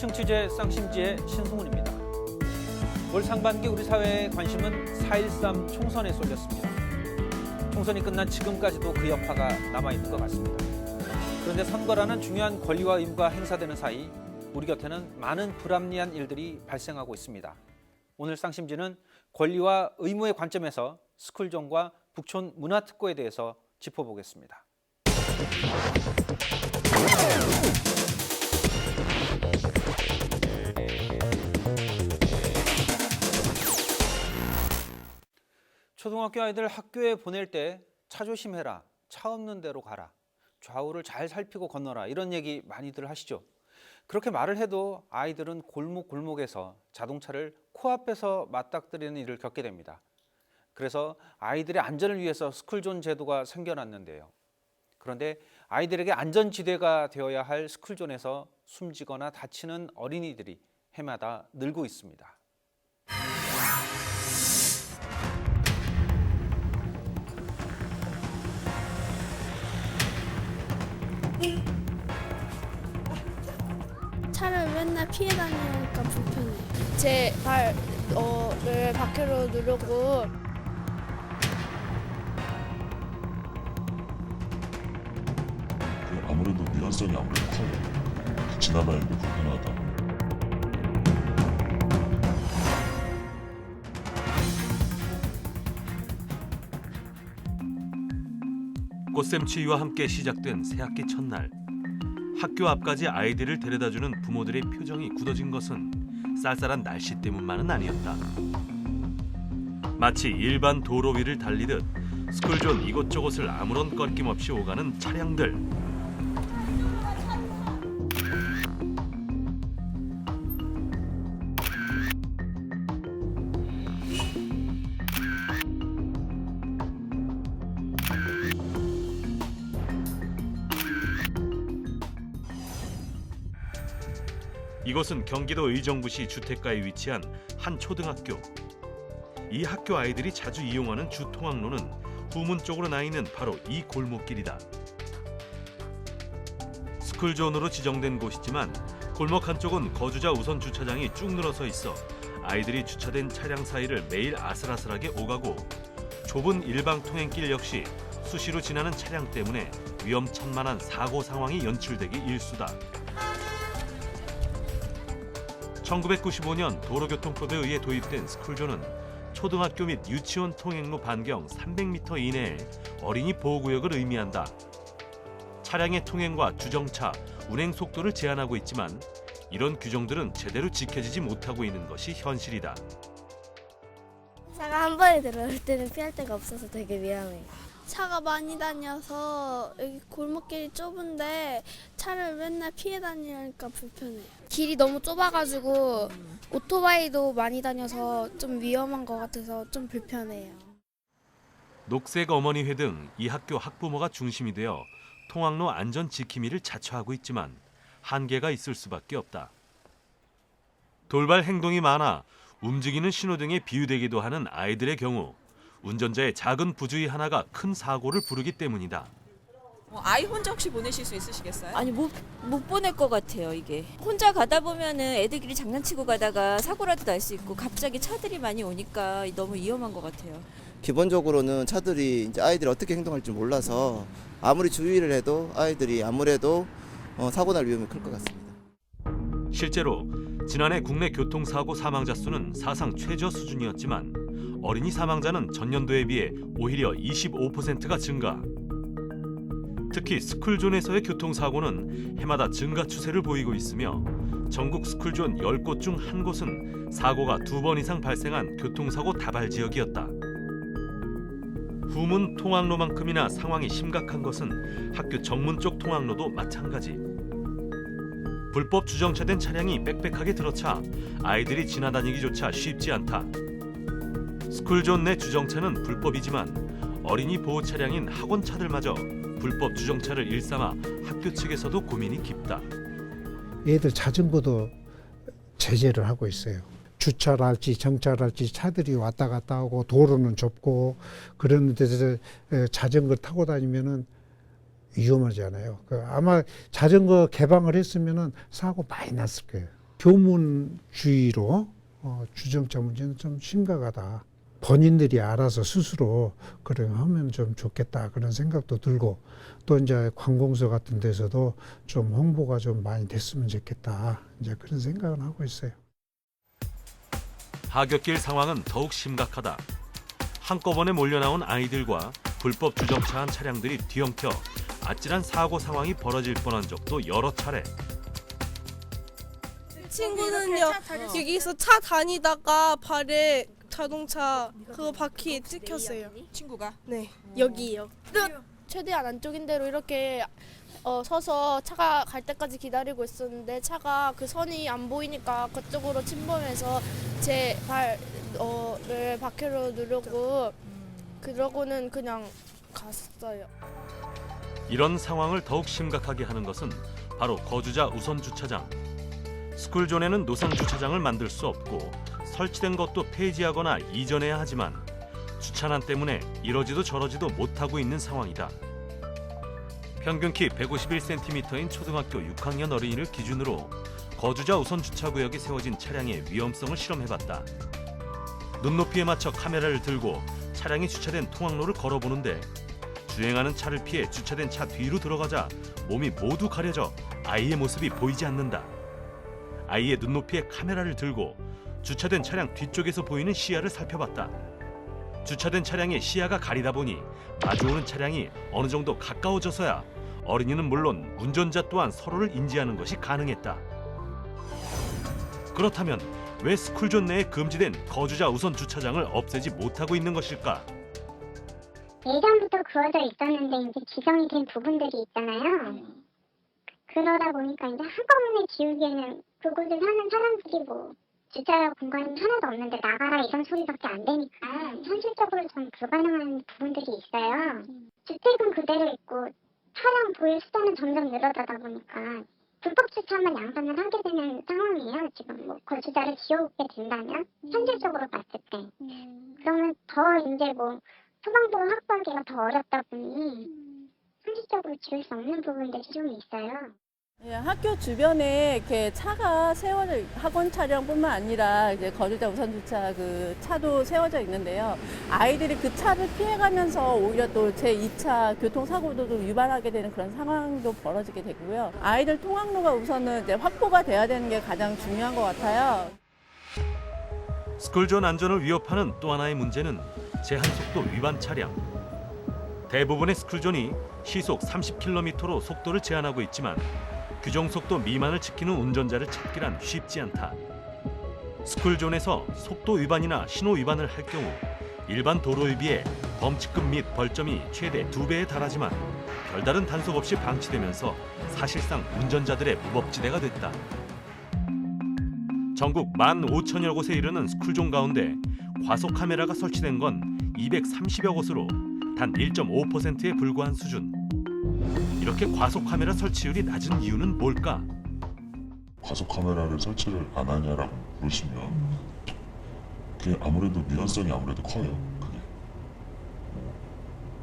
한층 취재 쌍심지의 신승훈입니다. 올 상반기 우리 사회의 관심은 4.13 총선에 쏠렸습니다. 총선이 끝난 지금까지도 그 여파가 남아있는 것 같습니다. 그런데 선거라는 중요한 권리와 의무가 행사되는 사이 우리 곁에는 많은 불합리한 일들이 발생하고 있습니다. 오늘 쌍심지는 권리와 의무의 관점에서 스쿨존과 북촌 문화특구에 대해서 짚어보겠습니다. 초등학교 아이들 학교에 보낼 때 차 조심해라, 차 없는 데로 가라, 좌우를 잘 살피고 건너라 이런 얘기 많이들 하시죠. 그렇게 말을 해도 아이들은 골목골목에서 자동차를 코앞에서 맞닥뜨리는 일을 겪게 됩니다. 그래서 아이들의 안전을 위해서 스쿨존 제도가 생겨났는데요. 그런데 아이들에게 안전지대가 되어야 할 스쿨존에서 숨지거나 다치는 어린이들이 해마다 늘고 있습니다. 차를 맨날 피해 다니니까 불편해요. 제 발을 밖으로 누르고 아무래도 위험성이 아무래도 커요. 지나다니는 게 불편하다. 꽃샘추위와 함께 시작된 새학기 첫날. 학교 앞까지 아이들을 데려다주는 부모들의 표정이 굳어진 것은 쌀쌀한 날씨 때문만은 아니었다. 마치 일반 도로 위를 달리듯 스쿨존 이곳저곳을 아무런 껄낌 없이 오가는 차량들. 이곳은 경기도 의정부시 주택가에 위치한 한 초등학교. 이 학교 아이들이 자주 이용하는 주 통학로는 후문 쪽으로 나 있는 바로 이 골목길이다. 스쿨존으로 지정된 곳이지만 골목 한쪽은 거주자 우선 주차장이 쭉 늘어서 있어 아이들이 주차된 차량 사이를 매일 아슬아슬하게 오가고 좁은 일방 통행길 역시 수시로 지나는 차량 때문에 위험천만한 사고 상황이 연출되기 일쑤다. 1995년 도로교통법에 의해 도입된 스쿨존은 초등학교 및 유치원 통행로 반경 300m 이내에 어린이 보호구역을 의미한다. 차량의 통행과 주정차, 운행 속도를 제한하고 있지만 이런 규정들은 제대로 지켜지지 못하고 있는 것이 현실이다. 차가 한 번에 들어올 때는 피할 데가 없어서 되게 위험해요. 차가 많이 다녀서 여기 골목길이 좁은데 차를 맨날 피해 다니니까 불편해요. 길이 너무 좁아가지고 오토바이도 많이 다녀서 좀 위험한 것 같아서 좀 불편해요. 녹색 어머니회 등 이 학교 학부모가 중심이 되어 통학로 안전 지킴이를 자처하고 있지만 한계가 있을 수밖에 없다. 돌발 행동이 많아 움직이는 신호등에 비유되기도 하는 아이들의 경우 운전자의 작은 부주의 하나가 큰 사고를 부르기 때문이다. 아이 혼자 혹시 보내실 수 있으시겠어요? 아니 못 보낼 것 같아요. 이게 혼자 가다 보면은 애들끼리 장난치고 가다가 사고라도 날 수 있고 갑자기 차들이 많이 오니까 너무 위험한 것 같아요. 기본적으로는 차들이 이제 아이들이 어떻게 행동할지 몰라서 아무리 주의를 해도 아이들이 아무래도 사고 날 위험이 클 것 같습니다. 실제로 지난해 국내 교통사고 사망자 수는 사상 최저 수준이었지만 어린이 사망자는 전년도에 비해 오히려 25%가 증가. 특히 스쿨존에서의 교통사고는 해마다 증가 추세를 보이고 있으며 전국 스쿨존 10곳 중 한 곳은 사고가 2번 이상 발생한 교통사고 다발 지역이었다. 후문 통학로만큼이나 상황이 심각한 것은 학교 정문 쪽 통학로도 마찬가지. 불법 주정차된 차량이 빽빽하게 들어차 아이들이 지나다니기조차 쉽지 않다. 스쿨존 내 주정차는 불법이지만 어린이 보호 차량인 학원차들마저 불법 주정차를 일삼아 학교 측에서도 고민이 깊다. 애들 자전거도 제재를 하고 있어요. 주차랄지 정차랄지 차들이 왔다 갔다 하고 도로는 좁고 그런 데서 자전거 타고 다니면은 위험하잖아요. 아마 자전거 개방을 했으면은 사고 많이 났을 거예요. 교문주의로 주정차 문제는 좀 심각하다. 본인들이 알아서 스스로 그래 하면 좀 좋겠다 그런 생각도 들고 또 이제 관공서 같은 데서도 좀 홍보가 좀 많이 됐으면 좋겠다 이제 그런 생각은 하고 있어요. 하굣길 상황은 더욱 심각하다. 한꺼번에 몰려나온 아이들과 불법 주정차한 차량들이 뒤엉켜 아찔한 사고 상황이 벌어질 뻔한 적도 여러 차례. 친구는요 여기서 차 다니다가 발에 자동차 그거 바퀴 찍혔어요. 친구가 네 여기요. 최대한 안쪽인 대로 이렇게 서서 차가 갈 때까지 기다리고 있었는데 차가 그 선이 안 보이니까 그쪽으로 침범해서 제 발을 바퀴로 누르고 그러고는 그냥 갔어요. 이런 상황을 더욱 심각하게 하는 것은 바로 거주자 우선 주차장. 스쿨존에는 노상 주차장을 만들 수 없고 설치된 것도 폐지하거나 이전해야 하지만 주차난 때문에 이러지도 저러지도 못하고 있는 상황이다. 평균 키 151cm인 초등학교 6학년 어린이를 기준으로 거주자 우선 주차구역에 세워진 차량의 위험성을 실험해봤다. 눈높이에 맞춰 카메라를 들고 차량이 주차된 통학로를 걸어보는데 주행하는 차를 피해 주차된 차 뒤로 들어가자 몸이 모두 가려져 아이의 모습이 보이지 않는다. 아이의 눈높이에 카메라를 들고 주차된 차량 뒤쪽에서 보이는 시야를 살펴봤다. 주차된 차량의 시야가 가리다 보니 마주오는 차량이 어느 정도 가까워져서야 어린이는 물론 운전자 또한 서로를 인지하는 것이 가능했다. 그렇다면 왜 스쿨존 내에 금지된 거주자 우선 주차장을 없애지 못하고 있는 것일까? 예전부터 그어져 있었는데 이제 지정이 된 부분들이 있잖아요. 그러다 보니까 이제 한꺼번에 지우기에는 그곳에 사는 사람들이 뭐 주차 공간이 하나도 없는데 나가라 이런 소리밖에 안 되니까 현실적으로 좀 불가능한 부분들이 있어요. 주택은 그대로 있고 차량 보유 수단은 점점 늘어나다 보니까 불법 주차만 양산을 하게 되는 상황이에요. 지금 뭐 거주자를 지워오게 된다면 현실적으로 봤을 때 그러면 더 이제 뭐 소방도로 확보하기가 더 어렵다 보니 현실적으로 지울 수 없는 부분들이 좀 있어요. 예, 학교 주변에 이렇게 차가 세워져 학원 차량뿐만 아니라 이제 거주자 우선 주차 그 차도 세워져 있는데요. 아이들이 그 차를 피해가면서 오히려 또 제2차 교통사고도 유발하게 되는 그런 상황도 벌어지게 되고요. 아이들 통학로가 우선은 이제 확보가 돼야 되는 게 가장 중요한 것 같아요. 스쿨존 안전을 위협하는 또 하나의 문제는 제한속도 위반 차량. 대부분의 스쿨존이 시속 30km로 속도를 제한하고 있지만 규정속도 미만을 지키는 운전자를 찾기란 쉽지 않다. 스쿨존에서 속도 위반이나 신호 위반을 할 경우 일반 도로에 비해 범칙금 및 벌점이 최대 2배에 달하지만 별다른 단속 없이 방치되면서 사실상 운전자들의 무법지대가 됐다. 전국 15,000여 곳에 이르는 스쿨존 가운데 과속 카메라가 설치된 건 230여 곳으로 단 1.5%에 불과한 수준. 이렇게 과속 카메라 설치율이 낮은 이유는 뭘까? 과속 카메라를 설치를 안 하냐라고 물으시면 그게 아무래도 위헌성이 아무래도 커요. 그게 뭐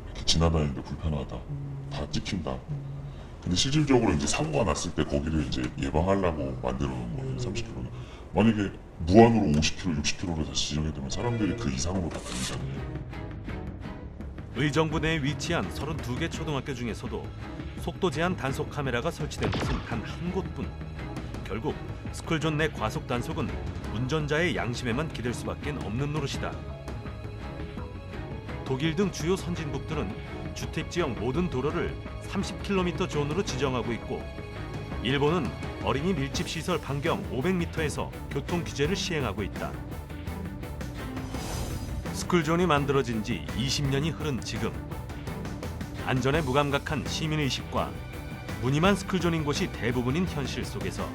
이렇게 지나다니는데 불편하다, 다 찍힌다. 근데 실질적으로 이제 사고가 났을 때 거기를 이제 예방하려고 만들어 놓은 거예요. 30km. 만약에 무한으로 50km, 60km로 다시 지정이 되면 사람들이 그 이상으로 다 다니잖아요. 의정부 내에 위치한 32개 초등학교 중에서도 속도 제한 단속 카메라가 설치된 곳은 단 한 곳뿐. 결국 스쿨존 내 과속 단속은 운전자의 양심에만 기댈 수밖에 없는 노릇이다. 독일 등 주요 선진국들은 주택지역 모든 도로를 30km 존으로 지정하고 있고 일본은 어린이 밀집 시설 반경 500m에서 교통 규제를 시행하고 있다. 스쿨존이 만들어진 지 20년이 흐른 지금 안전에 무감각한 시민의식과 무늬만 스쿨존인 곳이 대부분인 현실 속에서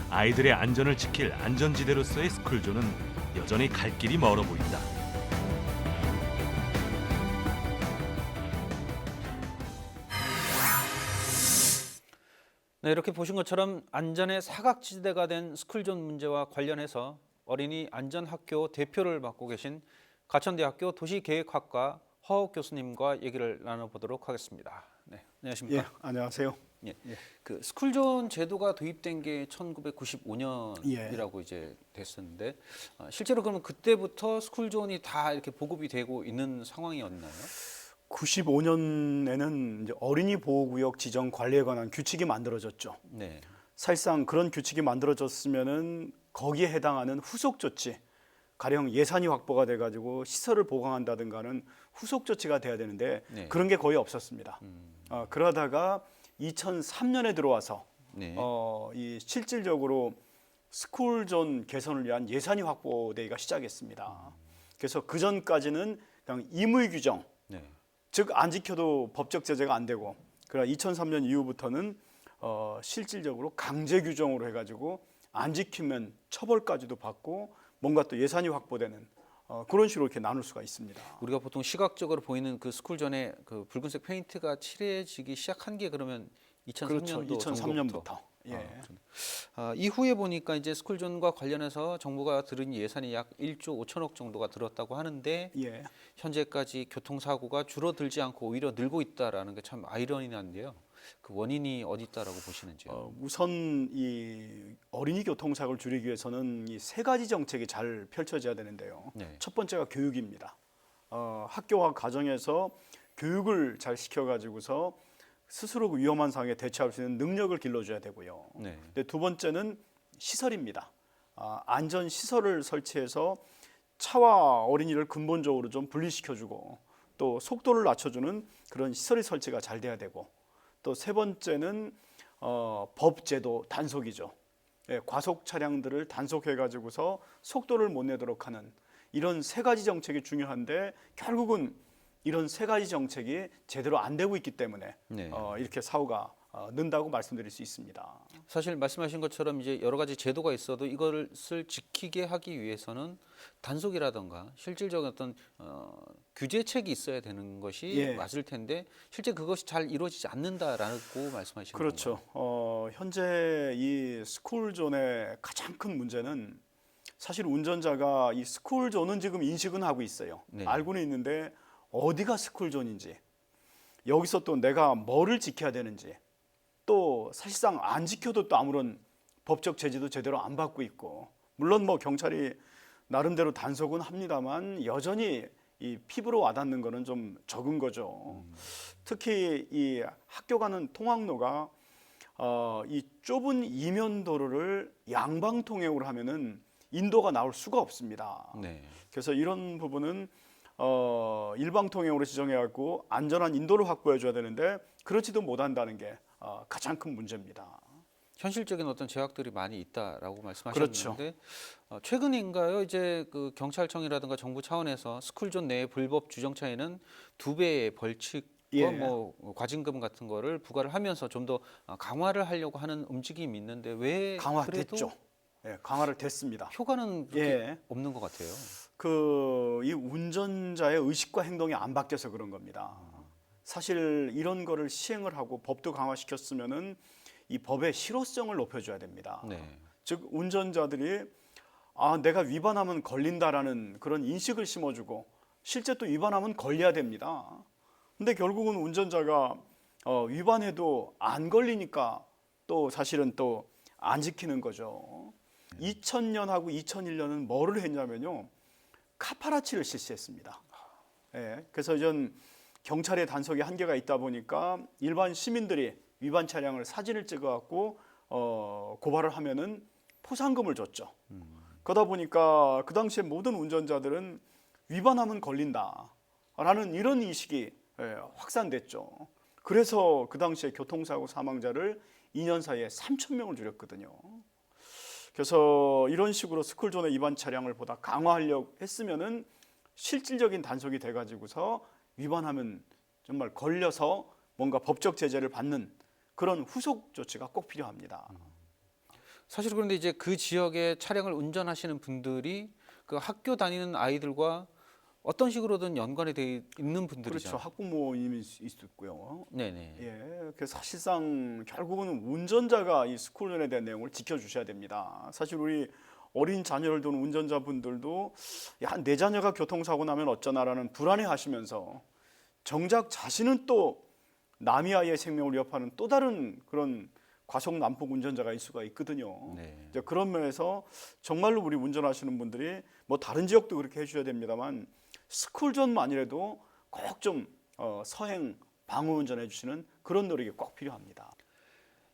아이들의 안전을 지킬 안전지대로서의 스쿨존은 여전히 갈 길이 멀어 보인다. 네, 이렇게 보신 것처럼 안전의 사각지대가 된 스쿨존 문제와 관련해서 어린이 안전학교 대표를 맡고 계신 가천대학교 도시계획학과 허욱 교수님과 얘기를 나눠보도록 하겠습니다. 네, 안녕하십니까? 예, 안녕하세요. 예. 그 스쿨존 제도가 도입된 게 1995년이라고 이제 됐었는데 실제로 그러면 그때부터 스쿨존이 다 이렇게 보급이 되고 있는 상황이었나요? 95년에는 이제 어린이 보호구역 지정 관리에 관한 규칙이 만들어졌죠. 네. 사실상 그런 규칙이 만들어졌으면은 거기에 해당하는 후속 조치, 가령 예산이 확보가 돼가지고 시설을 보강한다든가 하는 후속 조치가 돼야 되는데 네. 그런 게 거의 없었습니다. 그러다가 2003년에 들어와서 네. 이 실질적으로 스쿨존 개선을 위한 예산이 확보되기가 시작했습니다. 그래서 그 전까지는 그냥 임의 규정, 네. 즉 안 지켜도 법적 제재가 안 되고, 그러나 2003년 이후부터는 실질적으로 강제 규정으로 해가지고 안 지키면 처벌까지도 받고 뭔가 또 예산이 확보되는 그런 식으로 이렇게 나눌 수가 있습니다. 우리가 보통 시각적으로 보이는 그 스쿨존에 그 붉은색 페인트가 칠해지기 시작한 게 그러면 2003년도 그렇죠. 2003년부터. 예. 이후에 보니까 이제 스쿨존과 관련해서 정부가 들인 예산이 약 1조 5천억 정도가 들었다고 하는데 예. 현재까지 교통사고가 줄어들지 않고 오히려 늘고 있다라는 게 참 아이러니한데요. 그 원인이 어디 있다라고 보시는지요? 우선 이 어린이 교통사고를 줄이기 위해서는 이 세 가지 정책이 잘 펼쳐져야 되는데요. 네. 첫 번째가 교육입니다. 학교와 가정에서 교육을 잘 시켜가지고서 스스로 그 위험한 상황에 대처할 수 있는 능력을 길러줘야 되고요. 네. 근데 두 번째는 시설입니다. 안전 시설을 설치해서 차와 어린이를 근본적으로 좀 분리시켜주고 또 속도를 낮춰주는 그런 시설의 설치가 잘 돼야 되고, 또 세 번째는 법 제도 단속이죠. 예, 과속 차량들을 단속해 가지고서 속도를 못 내도록 하는 이런 세 가지 정책이 중요한데, 결국은 이런 세 가지 정책이 제대로 안 되고 있기 때문에 네. 이렇게 사고가 는다고 말씀드릴 수 있습니다. 사실 말씀하신 것처럼 이제 여러 가지 제도가 있어도 이것을 지키게 하기 위해서는 단속이라든가 실질적인 어떤 규제책이 있어야 되는 것이 예. 맞을 텐데 실제 그것이 잘 이루어지지 않는다라고 말씀하시는 그렇죠. 현재 이 스쿨존의 가장 큰 문제는 사실 운전자가 이 스쿨존은 지금 인식은 하고 있어요. 네. 알고는 있는데 어디가 스쿨존인지, 여기서 또 내가 뭐를 지켜야 되는지, 또 사실상 안 지켜도 또 아무런 법적 제재도 제대로 안 받고 있고, 물론 뭐 경찰이 나름대로 단속은 합니다만 여전히 이 피부로 와닿는 거는 좀 적은 거죠. 특히 이 학교 가는 통학로가 이 좁은 이면도로를 양방통행으로 하면은 인도가 나올 수가 없습니다. 네. 그래서 이런 부분은 일방통행으로 지정해갖고 안전한 인도를 확보해줘야 되는데 그렇지도 못한다는 게 가장 큰 문제입니다. 현실적인 어떤 제약들이 많이 있다라고 말씀하셨는데 최근인가요? 이제 그 경찰청이라든가 정부 차원에서 스쿨존 내의 불법 주정차에는 2배의 벌칙과 예. 뭐 과징금 같은 거를 부과를 하면서 좀 더 강화를 하려고 하는 움직임이 있는데 왜 강화됐죠. 예, 강화를 됐습니다. 효과는 그렇게 예. 없는 것 같아요. 이 운전자의 의식과 행동이 안 바뀌어서 그런 겁니다. 사실 이런 거를 시행을 하고 법도 강화시켰으면은 이 법의 실효성을 높여줘야 됩니다. 네. 즉 운전자들이 내가 위반하면 걸린다라는 그런 인식을 심어주고 실제 또 위반하면 걸려야 됩니다. 근데 결국은 운전자가 위반해도 안 걸리니까 또 사실은 또 안 지키는 거죠. 2000년하고 2001년은 뭐를 했냐면요, 카파라치를 실시했습니다. 예, 그래서 전 경찰의 단속에 한계가 있다 보니까 일반 시민들이 위반 차량을 사진을 찍어갖고 고발을 하면은 포상금을 줬죠. 그러다 보니까 그 당시에 모든 운전자들은 위반하면 걸린다라는 이런 인식이 확산됐죠. 그래서 그 당시에 교통사고 사망자를 2년 사이에 3,000명을 줄였거든요. 그래서 이런 식으로 스쿨존의 위반 차량을 보다 강화하려고 했으면은 실질적인 단속이 돼가지고서 위반하면 정말 걸려서 뭔가 법적 제재를 받는 그런 후속 조치가 꼭 필요합니다. 사실 그런데 이제 그 지역에 차량을 운전하시는 분들이 그 학교 다니는 아이들과 어떤 식으로든 연관이 돼 있는 분들이죠. 그렇죠. 학부모님일 수 있고요. 네네. 예, 그래서 사실상 결국은 운전자가 이 스쿨존에 대한 내용을 지켜주셔야 됩니다. 사실 우리 어린 자녀를 둔 운전자분들도 내 자녀가 교통사고 나면 어쩌나라는 불안해하시면서 정작 자신은 또 남의 아이의 생명을 위협하는 또 다른 그런 과속 난폭 운전자가 일 수가 있거든요. 네. 이제 그런 면에서 정말로 우리 운전하시는 분들이 뭐 다른 지역도 그렇게 해주셔야 됩니다만 스쿨존만이라도 꼭 좀 서행 방어 운전해 주시는 그런 노력이 꼭 필요합니다.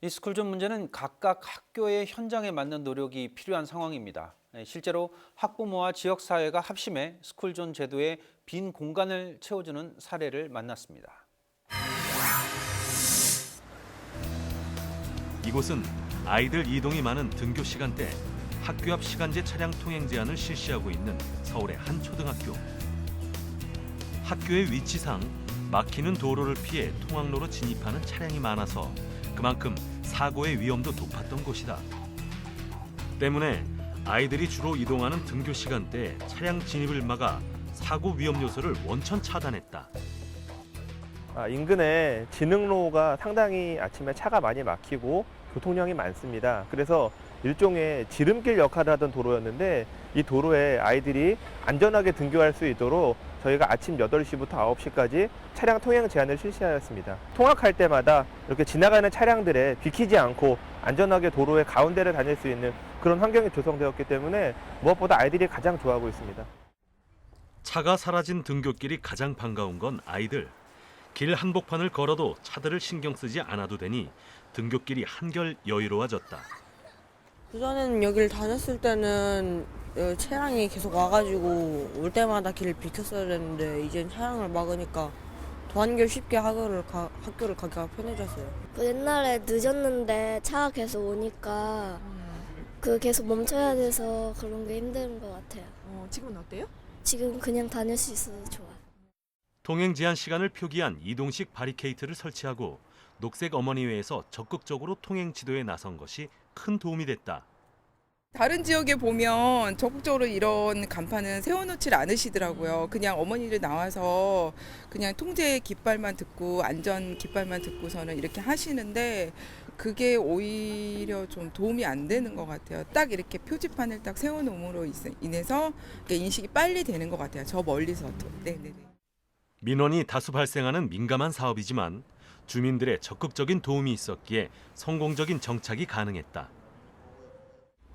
이 스쿨존 문제는 각각 학교의 현장에 맞는 노력이 필요한 상황입니다. 실제로 학부모와 지역사회가 합심해 스쿨존 제도의 빈 공간을 채워주는 사례를 만났습니다. 이곳은 아이들 이동이 많은 등교 시간대 학교 앞 시간제 차량 통행 제한을 실시하고 있는 서울의 한 초등학교. 학교의 위치상 막히는 도로를 피해 통학로로 진입하는 차량이 많아서 그만큼 사고의 위험도 높았던 곳이다. 때문에 아이들이 주로 이동하는 등교 시간대에 차량 진입을 막아 사고 위험 요소를 원천 차단했다. 인근에 진흥로가 상당히 아침에 차가 많이 막히고 교통량이 많습니다. 그래서 일종의 지름길 역할을 하던 도로였는데 이 도로에 아이들이 안전하게 등교할 수 있도록 저희가 아침 8시부터 9시까지 차량 통행 제한을 실시하였습니다. 통학할 때마다 이렇게 지나가는 차량들에 비키지 않고 안전하게 도로의 가운데를 다닐 수 있는 그런 환경이 조성되었기 때문에 무엇보다 아이들이 가장 좋아하고 있습니다. 차가 사라진 등교길이 가장 반가운 건 아이들. 길 한복판을 걸어도 차들을 신경 쓰지 않아도 되니 등교길이 한결 여유로워졌다. 그전에는 여기를 다녔을 때는 차량이 계속 와가지고 올 때마다 길을 비켰어야 되는데 이젠 차량을 막으니까 더 한결 쉽게 학교를 가기가 편해졌어요. 옛날에 늦었는데 차가 계속 오니까 계속 멈춰야 돼서 그런 게 힘든 것 같아요. 지금은 어때요? 지금 그냥 다닐 수 있어서 좋아요. 통행 제한 시간을 표기한 이동식 바리케이트를 설치하고 녹색 어머니회에서 적극적으로 통행 지도에 나선 것이 큰 도움이 됐다. 다른 지역에 보면 적극적으로 이런 간판은 세워놓질 않으시더라고요. 그냥 어머니들 나와서 그냥 통제 깃발만 듣고 안전 깃발만 듣고서는 이렇게 하시는데 그게 오히려 좀 도움이 안 되는 것 같아요. 딱 이렇게 표지판을 딱 세워놓음으로 인해서 인식이 빨리 되는 것 같아요. 저 멀리서도. 네네네. 민원이 다수 발생하는 민감한 사업이지만 주민들의 적극적인 도움이 있었기에 성공적인 정착이 가능했다.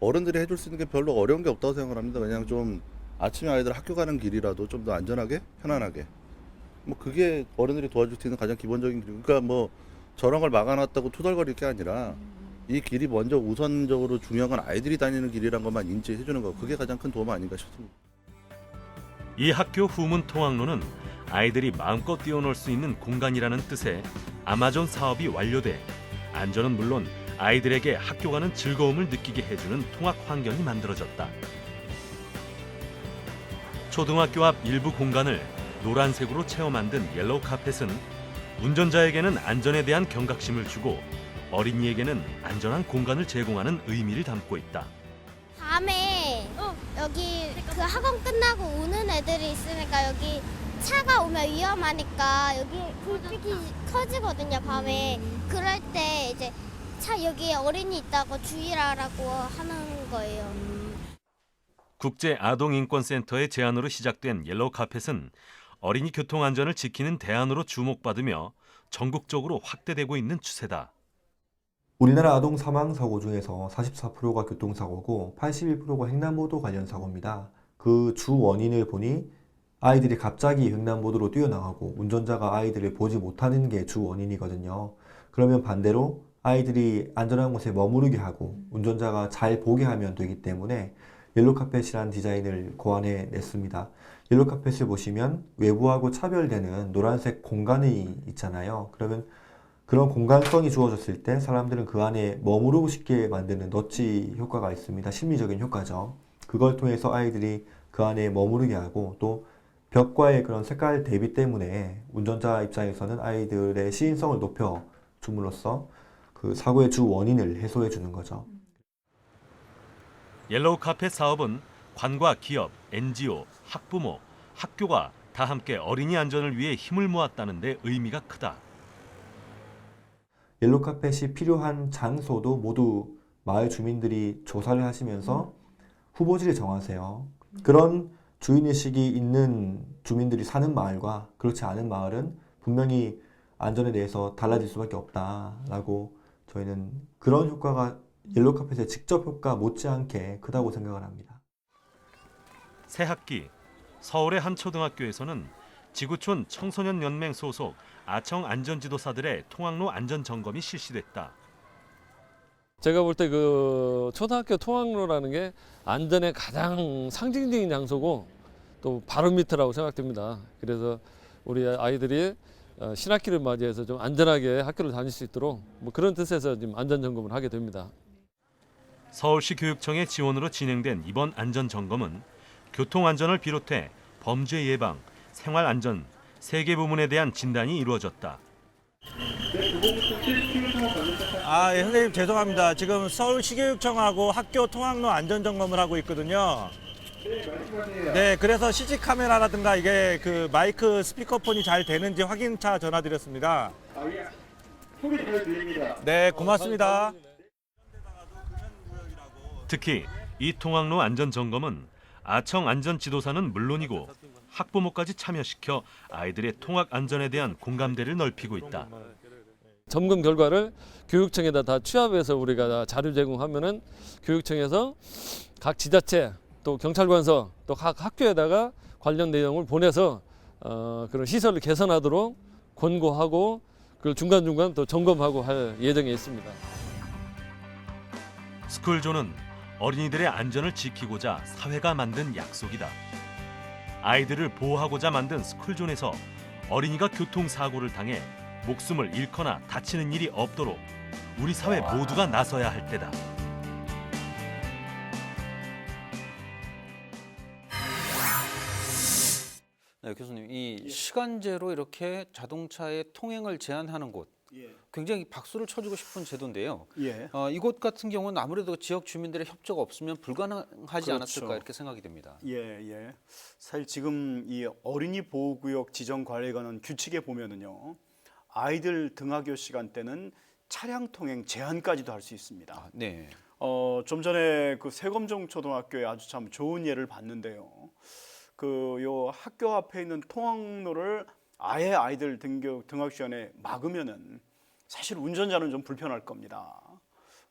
어른들이 해줄 수 있는 게 별로 어려운 게 없다고 생각합니다. 그냥 좀 아침에 아이들 학교 가는 길이라도 좀 더 안전하게, 편안하게. 뭐 그게 어른들이 도와줄 수 있는 가장 기본적인 길. 그러니까 뭐 저런 걸 막아놨다고 투덜거릴 게 아니라 이 길이 먼저 우선적으로 중요한 건 아이들이 다니는 길이란 것만 인지해 주는 거. 그게 가장 큰 도움 아닌가 싶습니다. 이 학교 후문 통학로는 아이들이 마음껏 뛰어놀 수 있는 공간이라는 뜻의 아마존 사업이 완료돼 안전은 물론 아이들에게 학교 가는 즐거움을 느끼게 해주는 통학 환경이 만들어졌다. 초등학교 앞 일부 공간을 노란색으로 채워 만든 옐로우 카펫은 운전자에게는 안전에 대한 경각심을 주고 어린이에게는 안전한 공간을 제공하는 의미를 담고 있다. 밤에 여기 그 학원 끝나고 오는 애들이 있으니까 여기 차가 오면 위험하니까 여기 불빛이 커지거든요, 밤에. 그럴 때 이제 차 여기에 어린이 있다고 주의를 하라고 하는 거예요. 국제아동인권센터의 제안으로 시작된 옐로우 카펫은 어린이 교통 안전을 지키는 대안으로 주목받으며 전국적으로 확대되고 있는 추세다. 우리나라 아동 사망 사고 중에서 44%가 교통사고고 81%가 횡단보도 관련 사고입니다. 그 주 원인을 보니 아이들이 갑자기 횡단보도로 뛰어나가고 운전자가 아이들을 보지 못하는 게 주 원인이거든요. 그러면 반대로 아이들이 안전한 곳에 머무르게 하고 운전자가 잘 보게 하면 되기 때문에 옐로우 카펫이라는 디자인을 고안해 냈습니다. 옐로우 카펫을 보시면 외부하고 차별되는 노란색 공간이 있잖아요. 그러면 그런 공간성이 주어졌을 때 사람들은 그 안에 머무르고 싶게 만드는 너치 효과가 있습니다. 심리적인 효과죠. 그걸 통해서 아이들이 그 안에 머무르게 하고 또 벽과의 그런 색깔 대비 때문에 운전자 입장에서는 아이들의 시인성을 높여 줌으로써 그 사고의 주 원인을 해소해 주는 거죠. 옐로우 카펫 사업은 관과 기업, NGO, 학부모, 학교가 다 함께 어린이 안전을 위해 힘을 모았다는 데 의미가 크다. 옐로우 카펫이 필요한 장소도 모두 마을 주민들이 조사를 하시면서 후보지를 정하세요. 그런 주인의식이 있는 주민들이 사는 마을과 그렇지 않은 마을은 분명히 안전에 대해서 달라질 수밖에 없다라고 저희는 그런 효과가 옐로카펫의 직접 효과 못지않게 크다고 생각을 합니다. 새 학기 서울의 한 초등학교에서는 지구촌 청소년연맹 소속 아청 안전지도사들의 통학로 안전점검이 실시됐다. 제가 볼 때 그 초등학교 통학로라는 게 안전의 가장 상징적인 장소고 또 바로 밑이라고 생각됩니다. 그래서 우리 아이들이 신학기를 맞이해서 좀 안전하게 학교를 다닐 수 있도록 뭐 그런 뜻에서 지금 안전 점검을 하게 됩니다. 서울시 교육청의 지원으로 진행된 이번 안전 점검은 교통 안전을 비롯해 범죄 예방, 생활 안전 3개 부문에 대한 진단이 이루어졌다. 예, 선생님 죄송합니다. 지금 서울시교육청하고 학교 통학로 안전점검을 하고 있거든요. 네, 그래서 CC 카메라라든가 이게 그 마이크 스피커폰이 잘 되는지 확인차 전화드렸습니다. 소리 잘 들립니다. 네, 고맙습니다. 특히 이 통학로 안전 점검은 아청 안전 지도사는 물론이고 학부모까지 참여시켜 아이들의 통학 안전에 대한 공감대를 넓히고 있다. 점검 결과를 교육청에다 다 취합해서 우리가 다 자료 제공하면은 교육청에서 각 지자체 또 경찰관서 또 각 학교에다가 관련 내용을 보내서 그런 시설을 개선하도록 권고하고 그걸 중간중간 또 점검하고 할 예정에 있습니다. 스쿨존은 어린이들의 안전을 지키고자 사회가 만든 약속이다. 아이들을 보호하고자 만든 스쿨존에서 어린이가 교통사고를 당해 목숨을 잃거나 다치는 일이 없도록 우리 사회 모두가 나서야 할 때다. 네, 교수님, 이 시간제로 이렇게 자동차의 통행을 제한하는 곳, 굉장히 박수를 쳐주고 싶은 제도인데요. 이곳 같은 경우는 아무래도 지역 주민들의 협조가 없으면 불가능하지 않았을까 이렇게 생각이 됩니다. 사실 지금 이 어린이 보호구역 지정 관리에 관한 규칙에 보면은요, 아이들 등하교 시간대는 차량 통행 제한까지도 할 수 있습니다. 네. 좀 전에 그 세검정 초등학교에 아주 참 좋은 예를 봤는데요. 요 학교 앞에 있는 통학로를 아예 아이들 등하교 시간에 막으면은 사실 운전자는 좀 불편할 겁니다.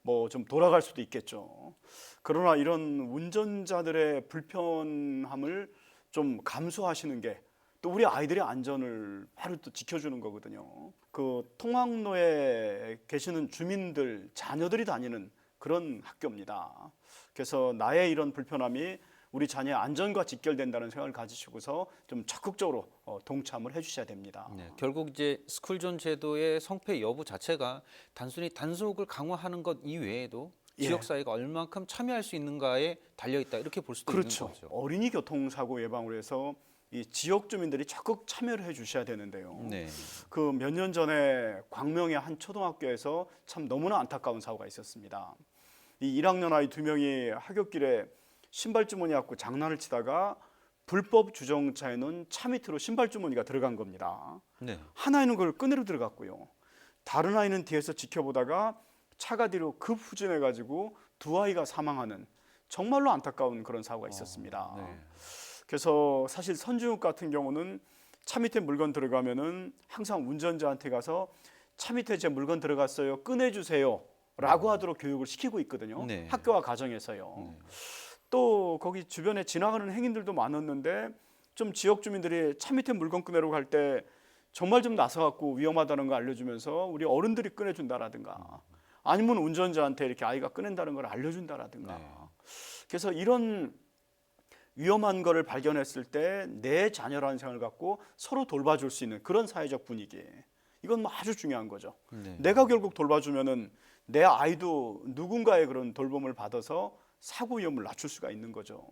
뭐 좀 돌아갈 수도 있겠죠. 그러나 이런 운전자들의 불편함을 좀 감수하시는 게 또 우리 아이들의 안전을 바로 또 지켜주는 거거든요. 그 통학로에 계시는 주민들, 자녀들이 다니는 그런 학교입니다. 그래서 나의 이런 불편함이 우리 자녀의 안전과 직결된다는 생각을 가지시고서 좀 적극적으로 동참을 해주셔야 됩니다. 네, 결국 이제 스쿨존 제도의 성패 여부 자체가 단순히 단속을 강화하는 것 이외에도 지역사회가 얼만큼 참여할 수 있는가에 달려있다 이렇게 볼 수도 있는 거죠. 어린이 교통사고 예방을 해서 이 지역 주민들이 적극 참여를 해주셔야 되는데요. 그 몇 년 전에 광명의 한 초등학교에서 참 너무나 안타까운 사고가 있었습니다. 이 1학년 아이 2명이 하굣길에 신발 주머니 갖고 장난을 치다가 불법 주정차에 놓은 차 밑으로 신발 주머니가 들어간 겁니다. 한 아이는 그걸 끄내려 들어갔고요. 다른 아이는 뒤에서 지켜보다가 차가 뒤로 급 후진해가지고 2아이가 사망하는 정말로 안타까운 그런 사고가 있었습니다. 그래서 사실 선진국 같은 경우는 차 밑에 물건 들어가면은 항상 운전자한테 가서 차 밑에 제 물건 들어갔어요, 꺼내주세요 라고 하도록 교육을 시키고 있거든요. 학교와 가정에서요. 또 거기 주변에 지나가는 행인들도 많았는데 좀 지역 주민들이 차 밑에 물건 꺼내러 갈 때 정말 좀 나서갖고 위험하다는 거 알려주면서 우리 어른들이 꺼내준다라든가 아니면 운전자한테 이렇게 아이가 꺼낸다는 걸 알려준다라든가 그래서 이런 위험한 거를 발견했을 때 내 자녀라는 생각을 갖고 서로 돌봐줄 수 있는 그런 사회적 분위기, 이건 뭐 아주 중요한 거죠. 내가 결국 돌봐주면은 내 아이도 누군가의 그런 돌봄을 받아서 사고 위험을 낮출 수가 있는 거죠.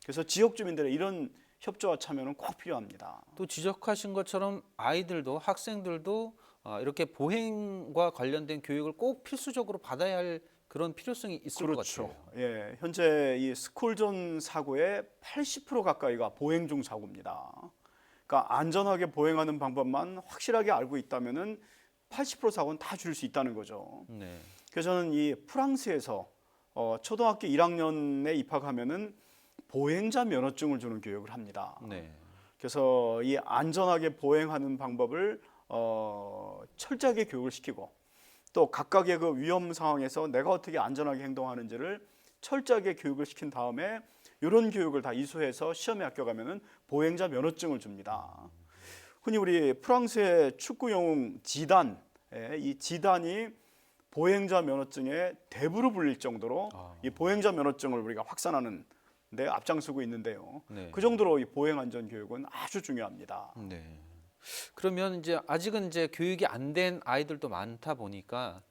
그래서 지역 주민들의 이런 협조와 참여는 꼭 필요합니다. 또 지적하신 것처럼 아이들도 학생들도 이렇게 보행과 관련된 교육을 꼭 필수적으로 받아야 할 그런 필요성이 있을 것 같아요. 예, 현재 이 스쿨존 사고의 80% 가까이가 보행 중 사고입니다. 그러니까 안전하게 보행하는 방법만 확실하게 알고 있다면은 80% 사고는 다 줄일 수 있다는 거죠. 그래서 저는 이 프랑스에서 초등학교 1학년에 입학하면은 보행자 면허증을 주는 교육을 합니다. 그래서 이 안전하게 보행하는 방법을 철저하게 교육을 시키고 또 각각의 그 위험 상황에서 내가 어떻게 안전하게 행동하는지를 철저하게 교육을 시킨 다음에 이런 교육을 다 이수해서 시험에 합격하면은 보행자 면허증을 줍니다. 흔히 우리 프랑스의 축구 영웅 지단, 이 지단이 보행자 면허증의 대부로 불릴 정도로 이 보행자 면허증을 우리가 확산하는 데 앞장서고 있는데요. 네. 그 정도로 이 보행 안전 교육은 아주 중요합니다. 네. 그러면 이제 아직은 이제 교육이 안 된 아이들도 많다 보니까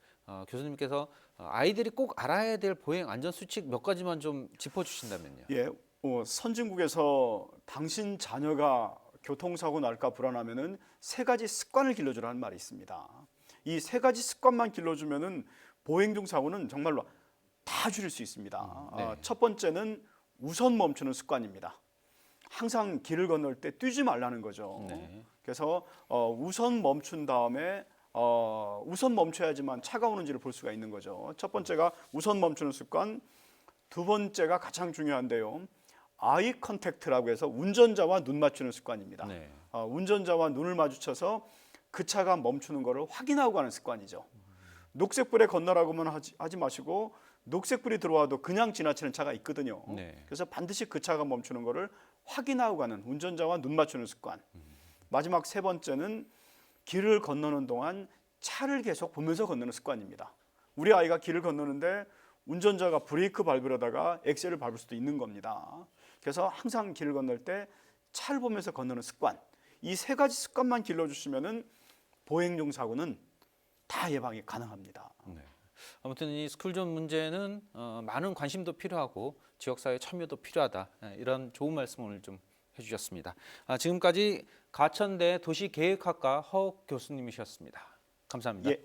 교수님께서 아이들이 꼭 알아야 될 보행 안전 수칙 몇 가지만 좀 짚어주신다면요. 예, 선진국에서 당신 자녀가 교통사고 날까 불안하면은 3가지 습관을 길러주라는 말이 있습니다. 이 3가지 습관만 길러주면은 보행 중 사고는 정말로 다 줄일 수 있습니다. 네. 첫 번째는 우선 멈추는 습관입니다. 항상 길을 건널 때 뛰지 말라는 거죠. 네. 그래서 우선 멈춘 다음에 우선 멈춰야지만 차가 오는지를 볼 수가 있는 거죠. 첫 번째가 우선 멈추는 습관, 두 번째가 가장 중요한데요. 아이 컨택트라고 해서 운전자와 눈 맞추는 습관입니다. 네. 운전자와 눈을 마주쳐서 그 차가 멈추는 것을 확인하고 가는 습관이죠. 녹색불에 건너라고만 하지 마시고 녹색불이 들어와도 그냥 지나치는 차가 있거든요. 네. 그래서 반드시 그 차가 멈추는 것을 확인하고 가는 운전자와 눈 맞추는 습관. 마지막 3번째는 길을 건너는 동안 차를 계속 보면서 건너는 습관입니다. 우리 아이가 길을 건너는데 운전자가 브레이크 밟으려다가 엑셀을 밟을 수도 있는 겁니다. 그래서 항상 길을 건널 때 차를 보면서 건너는 습관. 이 3가지 습관만 길러주시면은 보행 중 사고는 다 예방이 가능합니다. 네. 아무튼 이 스쿨존 문제는 많은 관심도 필요하고 지역사회 참여도 필요하다. 이런 좋은 말씀을 좀 해주셨습니다. 지금까지 가천대 도시계획학과 허욱 교수님이셨습니다. 감사합니다. 예.